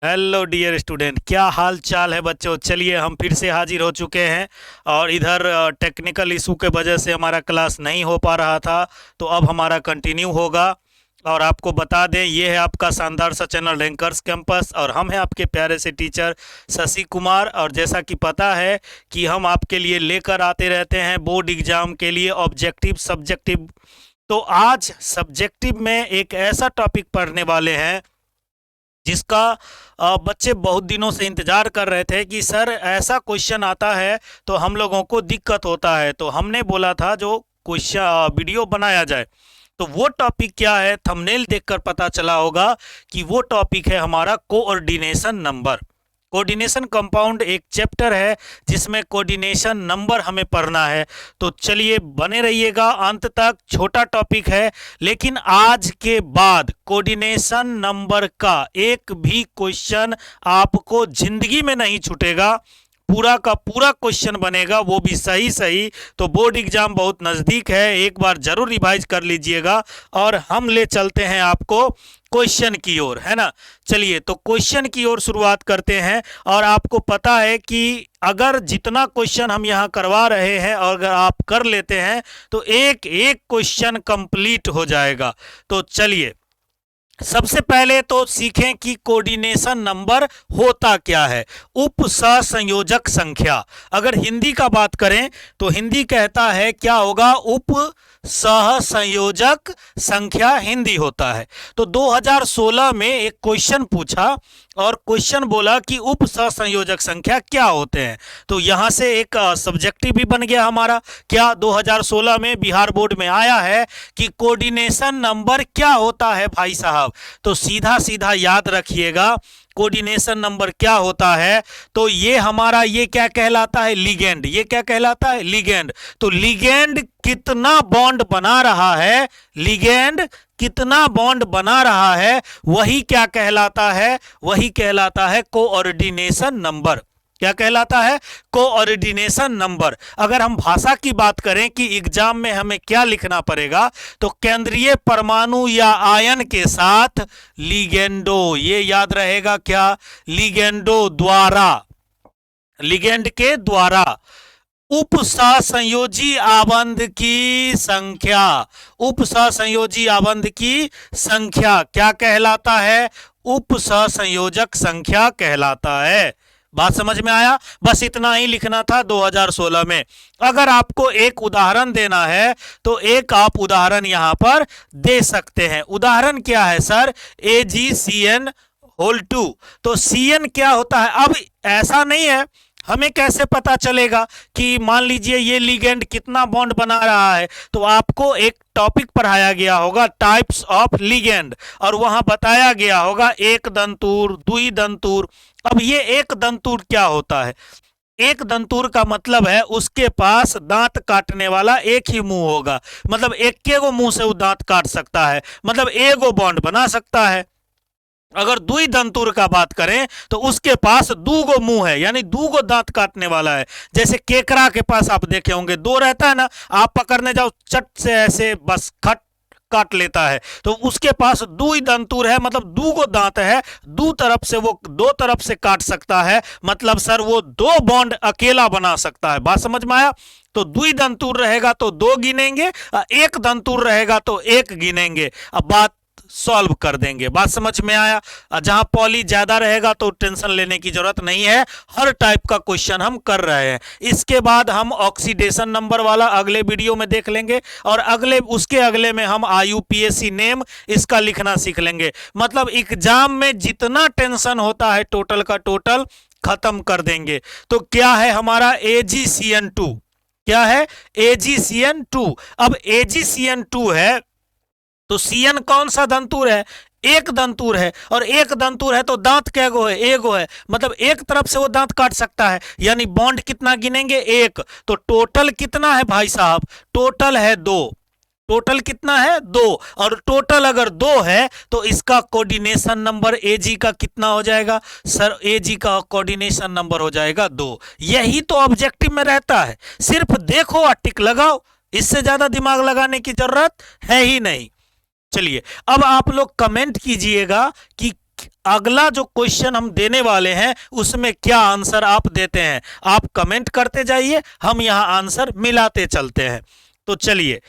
Hello dear student, क्या हाल चाल है बच्चों। चलिए हम फिर से हाजिर हो चुके हैं और इधर टेक्निकल इशू के वजह से हमारा क्लास नहीं हो पा रहा था, तो अब हमारा कंटिन्यू होगा। और आपको बता दें, ये है आपका शानदार सा चैनल रैंकर्स कैंपस और हम हैं आपके प्यारे से टीचर शशि कुमार। और जैसा कि पता है कि हम आपके लिए लेकर आते रहते हैं बोर्ड एग्ज़ाम के लिए ऑब्जेक्टिव सब्जेक्टिव। तो आज सब्जेक्टिव में एक ऐसा टॉपिक पढ़ने वाले हैं जिसका बच्चे बहुत दिनों से इंतज़ार कर रहे थे कि सर ऐसा क्वेश्चन आता है तो हम लोगों को दिक्कत होता है। तो हमने बोला था जो क्वेश्चन वीडियो बनाया जाए। तो वो टॉपिक क्या है, थंबनेल देखकर पता चला होगा कि वो टॉपिक है हमारा कोऑर्डिनेशन नंबर। कोऑर्डिनेशन कंपाउंड एक चैप्टर है जिसमें कोऑर्डिनेशन नंबर हमें पढ़ना है। तो चलिए बने रहिएगा अंत तक। छोटा टॉपिक है लेकिन आज के बाद कोऑर्डिनेशन नंबर का एक भी क्वेश्चन आपको जिंदगी में नहीं छूटेगा। पूरा का पूरा क्वेश्चन बनेगा, वो भी सही सही। तो बोर्ड एग्जाम बहुत नज़दीक है, एक बार जरूर रिवाइज कर लीजिएगा। और हम ले चलते हैं आपको क्वेश्चन की ओर, है ना। चलिए तो क्वेश्चन की ओर शुरुआत करते हैं। और आपको पता है कि अगर जितना क्वेश्चन हम यहाँ करवा रहे हैं और अगर आप कर लेते हैं तो एक एक क्वेश्चन कंप्लीट हो जाएगा। तो चलिए सबसे पहले तो सीखें कि कोऑर्डिनेशन नंबर होता क्या है। उप सहसंयोजक संख्या, अगर हिंदी का बात करें तो हिंदी कहता है क्या होगा, उप सहसंयोजक संख्या हिंदी होता है। तो 2016 में एक क्वेश्चन पूछा और क्वेश्चन बोला कि उप सहसंयोजक संख्या क्या होते हैं। तो यहाँ से एक सब्जेक्टिव भी बन गया हमारा। क्या 2016 में बिहार बोर्ड में आया है कि कोऑर्डिनेशन नंबर क्या होता है भाई साहब। तो सीधा सीधा याद रखिएगा कोऑर्डिनेशन नंबर क्या होता है। तो ये हमारा ये क्या कहलाता है, लिगेंड। ये क्या कहलाता है, लिगेंड। तो लिगेंड कितना बॉन्ड बना रहा है, लिगेंड कितना बॉन्ड बना रहा है, वही क्या कहलाता है, वही कहलाता है कोऑर्डिनेशन नंबर। क्या कहलाता है, कोऑर्डिनेशन नंबर। अगर हम भाषा की बात करें कि एग्जाम में हमें क्या लिखना पड़ेगा, तो केंद्रीय परमाणु या आयन के साथ लिगेंडो, ये याद रहेगा क्या, लिगेंडो द्वारा, लिगेंड के द्वारा उप सहसंयोजी आबंध की संख्या, उप सहसंयोजी आबंध की संख्या क्या कहलाता है, उप सहसंयोजक संख्या कहलाता है। बात समझ में आया। बस इतना ही लिखना था 2016 में। अगर आपको एक उदाहरण देना है तो एक आप उदाहरण यहां पर दे सकते हैं। उदाहरण क्या है सर, AgCN होल 2। तो CN क्या होता है। अब ऐसा नहीं है, हमें कैसे पता चलेगा कि मान लीजिए ये लिगेंड कितना बॉन्ड बना रहा है। तो आपको एक टॉपिक पढ़ाया गया होगा टाइप्स ऑफ लिगेंड, और वहां बताया गया होगा एक दंतुर, द्वि दंतुर। अब ये एक दंतुर क्या होता है, एक दंतुर का मतलब है उसके पास दांत काटने वाला एक ही मुंह होगा, मतलब एक के गो मुंह से वो दांत काट सकता है, मतलब एगो बॉन्ड बना सकता है। अगर दुई दंतुर का बात करें तो उसके पास दूगो मुंह है, यानी दूगो दांत काटने वाला है। जैसे केकड़ा के पास आप देखे होंगे दो रहता है ना, आप पकड़ने जाओ चट से ऐसे बस खट काट लेता है। तो उसके पास दुई दंतुर है, मतलब दूगो दांत है, दो तरफ से वो दो तरफ से काट सकता है, मतलब सर वो दो बॉन्ड अकेला बना सकता है। बात समझ में आया। तो दुई दंतुर रहेगा तो दो गिनेंगे, एक दंतुर रहेगा तो एक गिनेंगे। अब बात सॉल्व कर देंगे। बात समझ में आया। जहां पॉली ज्यादा रहेगा तो टेंशन लेने की जरूरत नहीं है, हर टाइप का क्वेश्चन हम कर रहे हैं। इसके बाद हम ऑक्सीडेशन नंबर वाला अगले वीडियो में देख लेंगे, और अगले उसके अगले में हम IUPAC नेम इसका लिखना सीख लेंगे। मतलब एग्जाम में जितना टेंशन होता है टोटल का टोटल खत्म कर देंगे। तो क्या है हमारा AgCN2, क्या है AgCN2। अब AgCN2 है तो CN कौन सा दंतुर है, एक दंतुर है, और एक दंतुर है तो दांत कैगो है, एगो है, मतलब एक तरफ से वो दांत काट सकता है, यानी बॉन्ड कितना गिनेंगे, एक। तो टोटल कितना है भाई साहब, टोटल है दो। टोटल कितना है, दो। और टोटल अगर दो है तो इसका कोऑर्डिनेशन नंबर Ag का कितना हो जाएगा सर, Ag का कोऑर्डिनेशन नंबर हो जाएगा 2। यही तो ऑब्जेक्टिव में रहता है, सिर्फ देखो और टिक लगाओ, इससे ज्यादा दिमाग लगाने की जरूरत है ही नहीं। चलिए अब आप लोग कमेंट कीजिएगा कि अगला जो क्वेश्चन हम देने वाले हैं उसमें क्या आंसर आप देते हैं। आप कमेंट करते जाइए, हम यहां आंसर मिलाते चलते हैं। तो चलिए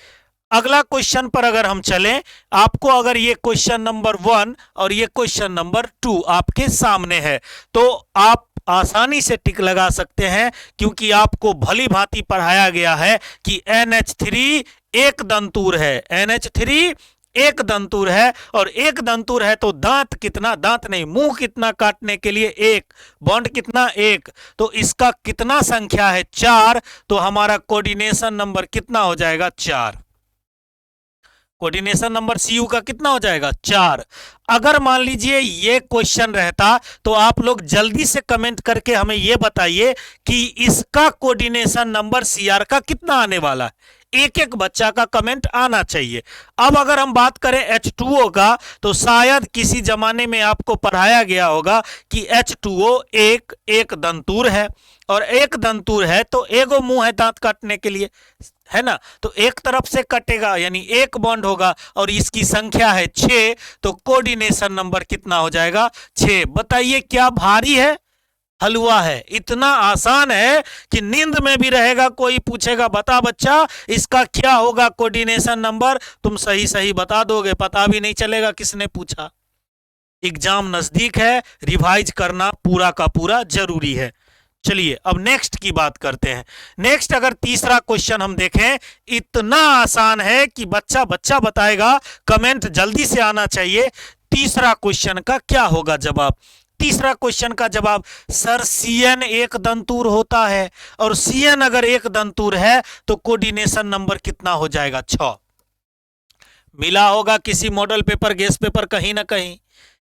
अगला क्वेश्चन पर अगर हम चलें, आपको अगर ये क्वेश्चन नंबर 1 और ये क्वेश्चन नंबर 2 आपके सामने है तो आप आसानी से टिक लगा सकते हैं, क्योंकि आपको भली भांति पढ़ाया गया है कि NH3 एक दंतुर है। NH3 एक दंतुर है, और एक दंतुर है तो दांत कितना, दांत नहीं मुंह कितना काटने के लिए, एक बॉन्ड कितना, एक, तो इसका कितना संख्या है 4, तो हमारा कोऑर्डिनेशन नंबर कितना हो जाएगा 4। कोऑर्डिनेशन नंबर CU का कितना हो जाएगा 4। अगर मान लीजिए ये क्वेश्चन रहता तो आप लोग जल्दी से कमेंट करके हमें ये बताइए कि इसका कोऑर्डिनेशन नंबर CR का कितना आने वाला है। एक एक बच्चा का कमेंट आना चाहिए। अब अगर हम बात करें H2O का, तो शायद किसी जमाने में आपको पढ़ाया गया होगा कि H2O एक दंतुर है, और एक दंतुर है तो एगो मुंह है दांत काटने के लिए, है ना, तो एक तरफ से कटेगा यानी एक बॉन्ड होगा, और इसकी संख्या है 6, तो कोऑर्डिनेशन नंबर कितना हो जाएगा 6। बताइए क्या भारी है, हलवा है, इतना आसान है कि नींद में भी रहेगा, कोई पूछेगा बता बच्चा इसका क्या होगा कोऑर्डिनेशन नंबर, तुम सही सही बता दोगे, पता भी नहीं चलेगा किसने पूछा। एग्जाम नजदीक है, रिवाइज करना पूरा का पूरा जरूरी है। चलिए अब नेक्स्ट की बात करते हैं। नेक्स्ट अगर तीसरा क्वेश्चन हम देखें, इतना आसान है कि बच्चा बच्चा बताएगा, कमेंट जल्दी से आना चाहिए। तीसरा क्वेश्चन का क्या होगा जवाब। तीसरा क्वेश्चन का जवाब, सर CN एक दंतुर होता है, और CN अगर एक दंतुर है तो कोऑर्डिनेशन नंबर कितना हो जाएगा 6। मिला होगा किसी मॉडल पेपर, गेस पेपर, कहीं ना कहीं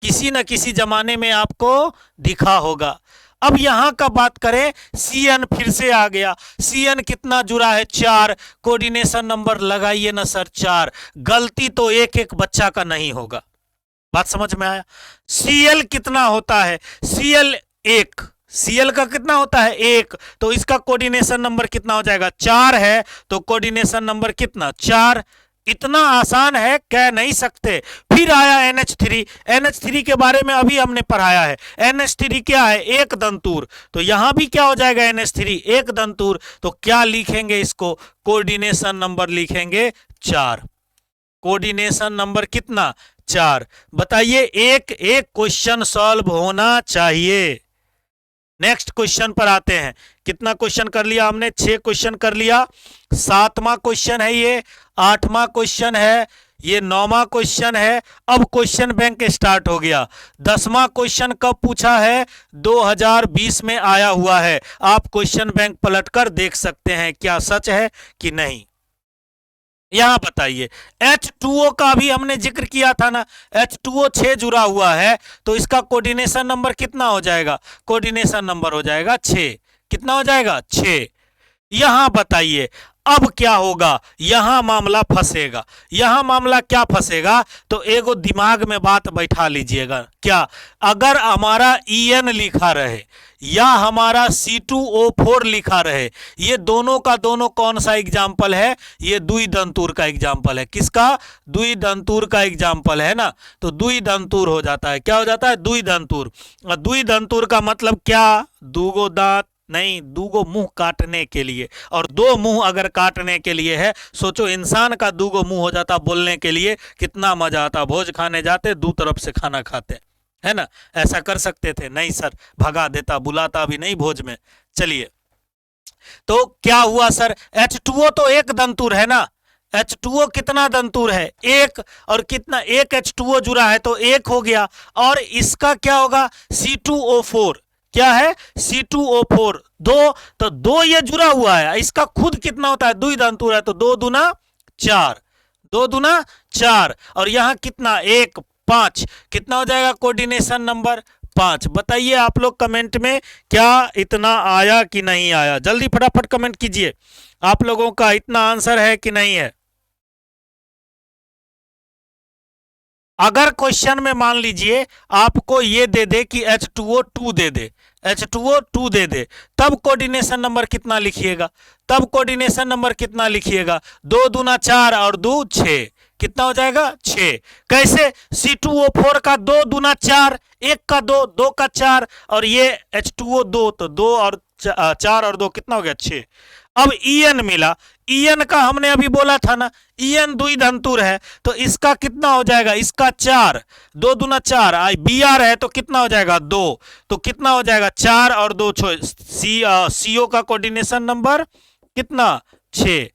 किसी न किसी जमाने में आपको दिखा होगा। अब यहां का बात करें, CN फिर से आ गया, CN कितना जुड़ा है 4, कोऑर्डिनेशन नंबर लगाइए ना सर 4। गलती तो एक एक बच्चा का नहीं होगा, बात समझ में आया। Cl कितना होता है, Cl 1, Cl का कितना होता है 1, तो इसका कोऑर्डिनेशन नंबर कितना हो जाएगा 4 है, तो कोऑर्डिनेशन नंबर कितना 4। इतना आसान है, कह नहीं सकते। फिर आया NH3, NH3 के बारे में अभी हमने पढ़ाया है। NH3 क्या है, एक दंतुर, तो यहां भी क्या हो जाएगा NH3 एक दंतुर, तो क्या लिखेंगे इसको, कोऑर्डिनेशन नंबर लिखेंगे 4। कोऑर्डिनेशन नंबर कितना 4। बताइए एक एक क्वेश्चन सॉल्व होना चाहिए। नेक्स्ट क्वेश्चन पर आते हैं। कितना क्वेश्चन कर लिया हमने, 6 क्वेश्चन कर लिया। 7वां क्वेश्चन है ये, 8वां क्वेश्चन है ये, 9वां क्वेश्चन है। अब क्वेश्चन बैंक स्टार्ट हो गया। 10वां क्वेश्चन कब पूछा है, 2020 में आया हुआ है। आप क्वेश्चन बैंक पलटकर देख सकते हैं क्या सच है कि नहीं। यहां बताइए, H2O का भी हमने जिक्र किया था ना, H2O 6 जुड़ा हुआ है, तो इसका कोऑर्डिनेशन नंबर कितना हो जाएगा, कोऑर्डिनेशन नंबर हो जाएगा 6। कितना हो जाएगा 6। यहां बताइए अब क्या होगा, यहां मामला फंसेगा। यहां मामला क्या फंसेगा, तो एगो दिमाग में बात बैठा लीजिएगा। क्या, अगर हमारा EN लिखा रहे या हमारा C2O4 लिखा रहे, ये दोनों का दोनों कौन सा एग्जाम्पल है, ये द्विदंतुर का एग्जाम्पल है। किसका, द्विदंतुर का एग्जाम्पल है ना, तो द्विदंतुर हो जाता है। क्या हो जाता है, द्विदंतुर। और द्विदंतुर का मतलब क्या, दूगो दांत नहीं, दूगो मुंह काटने के लिए। और 2 मुंह अगर काटने के लिए है, सोचो इंसान का 2 मुंह हो जाता बोलने के लिए, कितना मजा आता। भोज खाने जाते, 2 तरफ से खाना खाते, है ना, ऐसा कर सकते थे, नहीं सर, भगा देता, बुलाता भी नहीं भोज में। चलिए तो क्या हुआ सर, H2O तो एक दंतुर है ना, H2O कितना दंतुर है 1, और कितना, एक H2O जुड़ा है तो 1 हो गया। और इसका क्या होगा, C2O4, क्या है C2O4 2, तो 2 ये जुड़ा हुआ है, इसका खुद कितना होता है, द्विदंतुर है, तो 2 दूना 4, 2 दूना 4, और यहां कितना 1 5, कितना हो जाएगा कोऑर्डिनेशन नंबर 5। बताइए आप लोग कमेंट में क्या इतना आया कि नहीं आया, जल्दी फटाफट कमेंट कीजिए, आप लोगों का इतना आंसर है कि नहीं है। अगर क्वेश्चन में मान लीजिए आपको ये दे दे कि H2O 2 दे दे, H2O 2 दे दे, तब कोऑर्डिनेशन नंबर कितना लिखिएगा, तब कोऑर्डिनेशन नंबर कितना लिखिएगा, 2 दूना 4 और 2 6, कितना हो जाएगा 6। कैसे? C2O4 का 2 दूना 4, 1 का 2, 2 का 4, और ये H2O 2, तो 2 और 4 और 2 कितना हो गया 6। अब En मिला, En का हमने अभी बोला था ना, En द्विधांतुर है, तो इसका कितना हो जाएगा, इसका 4, 2 दूना 4, Br है तो कितना हो जाएगा 2, तो कितना हो जाएगा 4 और 2 CO का कोऑर्डिनेशन नंबर कितना 6।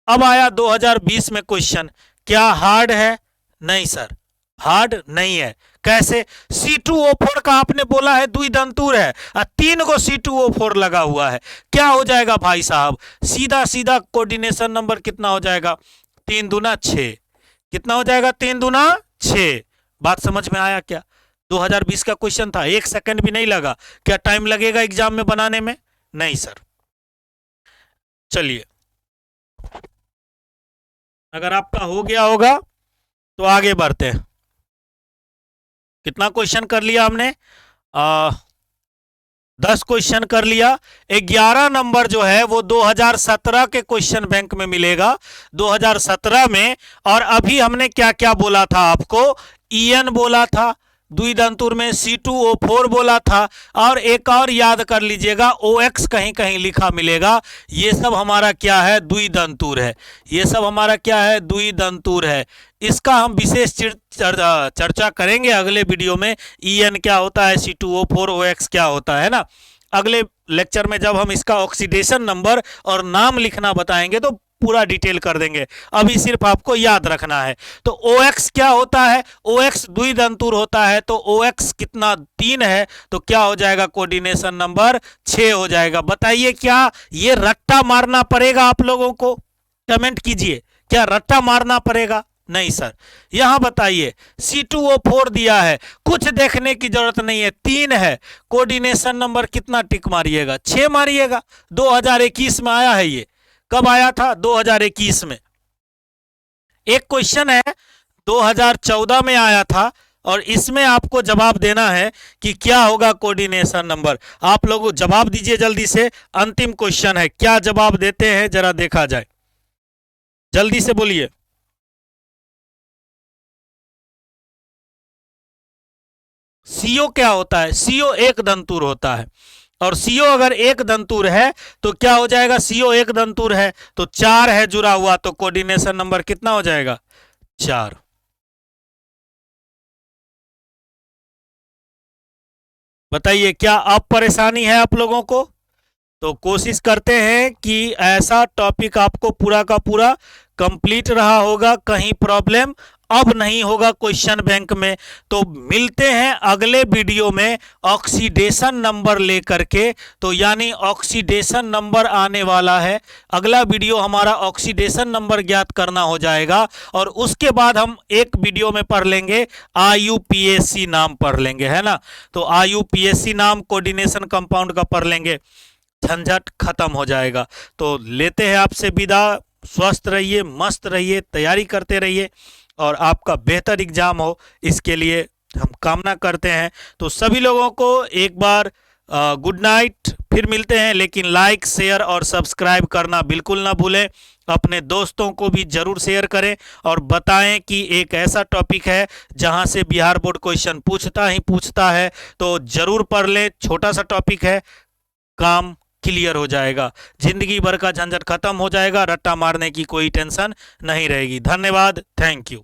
अब आया 2020 में क्वेश्चन, क्या हार्ड है? नहीं सर, हार्ड नहीं है। कैसे? C2O4 का आपने बोला है द्विधांतुर है, 3 को C2O4 लगा हुआ है, क्या हो जाएगा भाई साहब, सीधा सीधा कोऑर्डिनेशन नंबर कितना हो जाएगा 3 दूना 6, कितना हो जाएगा 3 दूना 6। बात समझ में आया क्या? 2020 का क्वेश्चन था, 1 सेकंड भी नहीं लगा। क्या टाइम लगेगा एग्जाम में बनाने में? नहीं सर। चलिए, अगर आपका हो गया होगा तो आगे बढ़ते हैं। कितना क्वेश्चन कर लिया हमने? 10 क्वेश्चन कर लिया। 11 नंबर जो है वो 2017 के क्वेश्चन बैंक में मिलेगा, 2017 में। और अभी हमने क्या क्या बोला था आपको? En बोला था द्विधांतुर में, C2O4 बोला था, और एक और याद कर लीजिएगा OX कहीं कहीं लिखा मिलेगा। ये सब हमारा क्या है? द्विधांतुर है। ये सब हमारा क्या है? द्विधांतुर है। इसका हम विशेष चर्चा करेंगे अगले वीडियो में। En क्या होता है, C2O4 OX क्या होता है ना। अगले लेक्चर में जब हम इसका ऑक्सीडेशन नंबर और नाम लिखना बताएंगे तो पूरा डिटेल कर देंगे, अभी सिर्फ आपको याद रखना है। तो OX क्या होता है? OX द्विधांतुर होता है, तो OX कितना 3 है, तो क्या हो जाएगा कोऑर्डिनेशन नंबर 6 हो जाएगा। बताइए क्या ये रट्टा मारना पड़ेगा आप लोगों को? कमेंट कीजिए, क्या रट्टा मारना पड़ेगा? नहीं सर। यहां बताइए C2O4 दिया है, कुछ देखने की जरूरत नहीं है, 3 है, कोऑर्डिनेशन नंबर कितना टिक मारिएगा? 6 मारिएगा। 2021 में आया है ये। कब आया था? 2021 में। एक क्वेश्चन है 2014 में आया था, और इसमें आपको जवाब देना है कि क्या होगा कोऑर्डिनेशन नंबर। आप लोग जवाब दीजिए जल्दी से, अंतिम क्वेश्चन है, क्या जवाब देते हैं जरा देखा जाए, जल्दी से बोलिए। CO क्या होता है? CO एक दंतुर होता है, और CO अगर एक दंतुर है तो क्या हो जाएगा? CO एक दंतुर है तो 4 है जुड़ा हुआ, तो कोऑर्डिनेशन नंबर कितना हो जाएगा? 4। बताइए क्या अब परेशानी है आप लोगों को? तो कोशिश करते हैं कि ऐसा टॉपिक आपको पूरा का पूरा कंप्लीट रहा होगा, कहीं प्रॉब्लम अब नहीं होगा क्वेश्चन बैंक में। तो मिलते हैं अगले वीडियो में ऑक्सीडेशन नंबर लेकर के। तो यानी ऑक्सीडेशन नंबर आने वाला है, अगला वीडियो हमारा ऑक्सीडेशन नंबर ज्ञात करना हो जाएगा, और उसके बाद हम एक वीडियो में पढ़ लेंगे IUPAC नाम पढ़ लेंगे, है ना। तो IUPAC नाम कोऑर्डिनेशन कंपाउंड का पढ़ लेंगे, झंझट खत्म हो जाएगा। तो लेते हैं आपसे विदा, स्वस्थ रहिए, मस्त रहिए, तैयारी करते रहिए, और आपका बेहतर एग्जाम हो इसके लिए हम कामना करते हैं। तो सभी लोगों को एक बार गुड नाइट, फिर मिलते हैं। लेकिन लाइक, शेयर और सब्सक्राइब करना बिल्कुल ना भूलें, अपने दोस्तों को भी जरूर शेयर करें, और बताएं कि एक ऐसा टॉपिक है जहां से बिहार बोर्ड क्वेश्चन पूछता ही पूछता है, तो जरूर पढ़ लें। छोटा सा टॉपिक है, काम क्लियर हो जाएगा, जिंदगी भर का झंझट खत्म हो जाएगा, रट्टा मारने की कोई टेंशन नहीं रहेगी। धन्यवाद, थैंक यू।